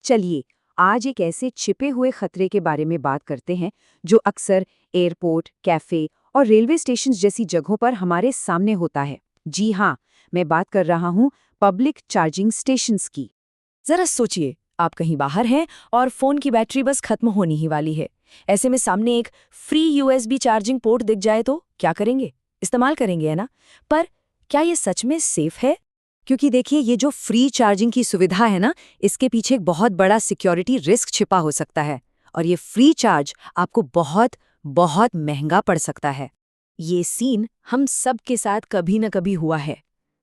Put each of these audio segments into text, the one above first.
चलिए आज एक ऐसे छिपे हुए खतरे के बारे में बात करते हैं जो अक्सर एयरपोर्ट, कैफे और रेलवे स्टेशन जैसी जगहों पर हमारे सामने होता है। जी हाँ, मैं बात कर रहा हूँ पब्लिक चार्जिंग स्टेशंस की। जरा सोचिए, आप कहीं बाहर हैं और फोन की बैटरी बस खत्म होने ही वाली है। ऐसे में सामने एक फ्री यूएसबी चार्जिंग पोर्ट दिख जाए तो क्या करेंगे? इस्तेमाल करेंगे, है ना? पर क्या ये सच में सेफ है? क्योंकि देखिए, ये जो फ्री चार्जिंग की सुविधा है ना, इसके पीछे एक बहुत बड़ा सिक्योरिटी रिस्क छिपा हो सकता है और ये फ्री चार्ज आपको बहुत बहुत महंगा पड़ सकता है। ये सीन हम सब के साथ कभी न कभी हुआ है।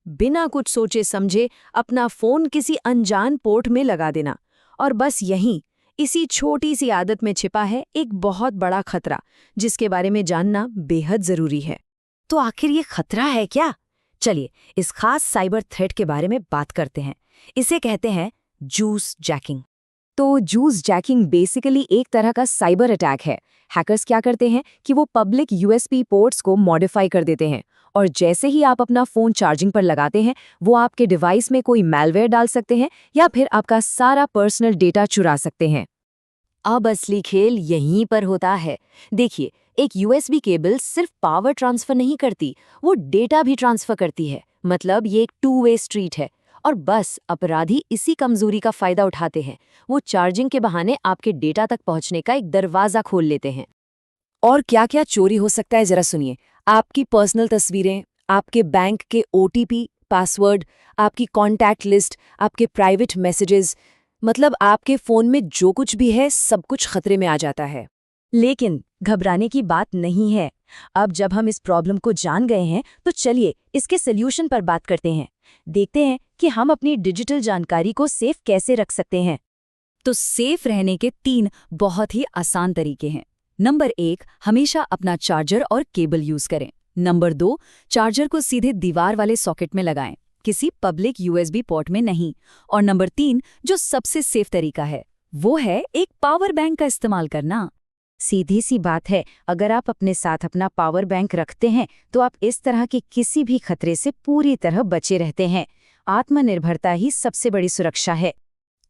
बिना कुछ सोचे समझे अपना फोन किसी अनजान पोर्ट में लगा देना, और बस यहीं इसी छोटी सी आदत में छिपा है एक बहुत बड़ा खतरा, जिसके बारे में जानना बेहद जरूरी है। तो आखिर ये खतरा है क्या? चलिए इस खास साइबर थ्रेट के बारे में बात करते हैं। इसे कहते हैं जूस जैकिंग। तो जूस जैकिंग बेसिकली एक तरह का साइबर अटैक है। हैकर्स क्या करते हैं कि वो पब्लिक यूएसबी पोर्ट्स को मॉडिफाई कर देते हैं और जैसे ही आप अपना फोन चार्जिंग पर लगाते हैं, वो आपके डिवाइस में कोई मैलवेयर डाल सकते हैं या फिर आपका सारा पर्सनल डेटा चुरा सकते हैं। अब असली खेल यहीं पर होता है। देखिए, एक यूएसबी केबल सिर्फ पावर ट्रांसफर नहीं करती, वो डेटा भी ट्रांसफर करती है। मतलब ये एक टू वे स्ट्रीट है और बस अपराधी इसी कमजोरी का फायदा उठाते हैं। वो चार्जिंग के बहाने आपके डेटा तक पहुंचने का एक दरवाजा खोल लेते हैं। और क्या क्या चोरी हो सकता है, जरा सुनिए। आपकी पर्सनल तस्वीरें, आपके बैंक के ओटीपी, पासवर्ड, आपकी कॉन्टैक्ट लिस्ट, आपके प्राइवेट मैसेजेस, मतलब आपके फोन में जो कुछ भी है सब कुछ खतरे में आ जाता है। लेकिन घबराने की बात नहीं है। अब जब हम इस प्रॉब्लम को जान गए हैं, तो चलिए इसके सॉल्यूशन पर बात करते हैं। देखते हैं कि हम अपनी डिजिटल जानकारी को सेफ कैसे रख सकते हैं। तो सेफ रहने के 3 बहुत ही आसान तरीके हैं। नंबर 1, हमेशा अपना चार्जर और केबल यूज करें। नंबर 2, चार्जर को सीधे दीवार वाले सॉकेट में लगाएं, किसी पब्लिक यूएसबी पोर्ट में नहीं। और नंबर 3, जो सबसे सेफ तरीका है, वो है एक पावर बैंक का इस्तेमाल करना। सीधी सी बात है, अगर आप अपने साथ अपना पावर बैंक रखते हैं तो आप इस तरह के किसी भी खतरे से पूरी तरह बचे रहते हैं। आत्मनिर्भरता ही सबसे बड़ी सुरक्षा है।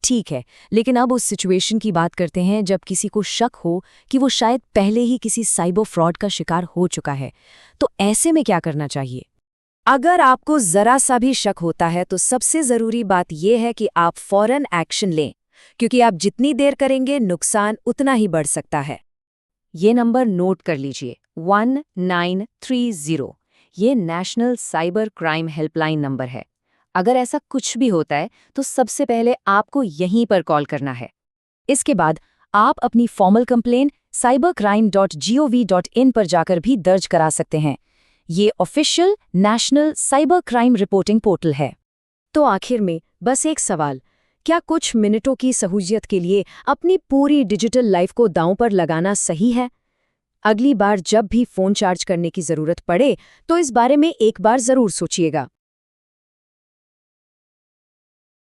ठीक है, लेकिन अब उस सिचुएशन की बात करते हैं जब किसी को शक हो कि वो शायद पहले ही किसी साइबर फ्रॉड का शिकार हो चुका है। तो ऐसे में क्या करना चाहिए? अगर आपको जरा सा भी शक होता है तो सबसे जरूरी बात यह है कि आप फौरन एक्शन लें, क्योंकि आप जितनी देर करेंगे नुकसान उतना ही बढ़ सकता है। ये नंबर नोट कर लीजिए, 1930। ये national cyber crime helpline number है। अगर ऐसा कुछ भी होता है तो सबसे पहले आपको यहीं पर कॉल करना है। इसके बाद आप अपनी फॉर्मल कंप्लेन cybercrime.gov.in पर जाकर भी दर्ज करा सकते हैं। ये official national cyber crime reporting portal है। तो आखिर में बस एक सवाल, क्या कुछ मिनटों की सहूलियत के लिए अपनी पूरी डिजिटल लाइफ को दांव पर लगाना सही है? अगली बार जब भी फोन चार्ज करने की जरूरत पड़े तो इस बारे में एक बार जरूर सोचिएगा।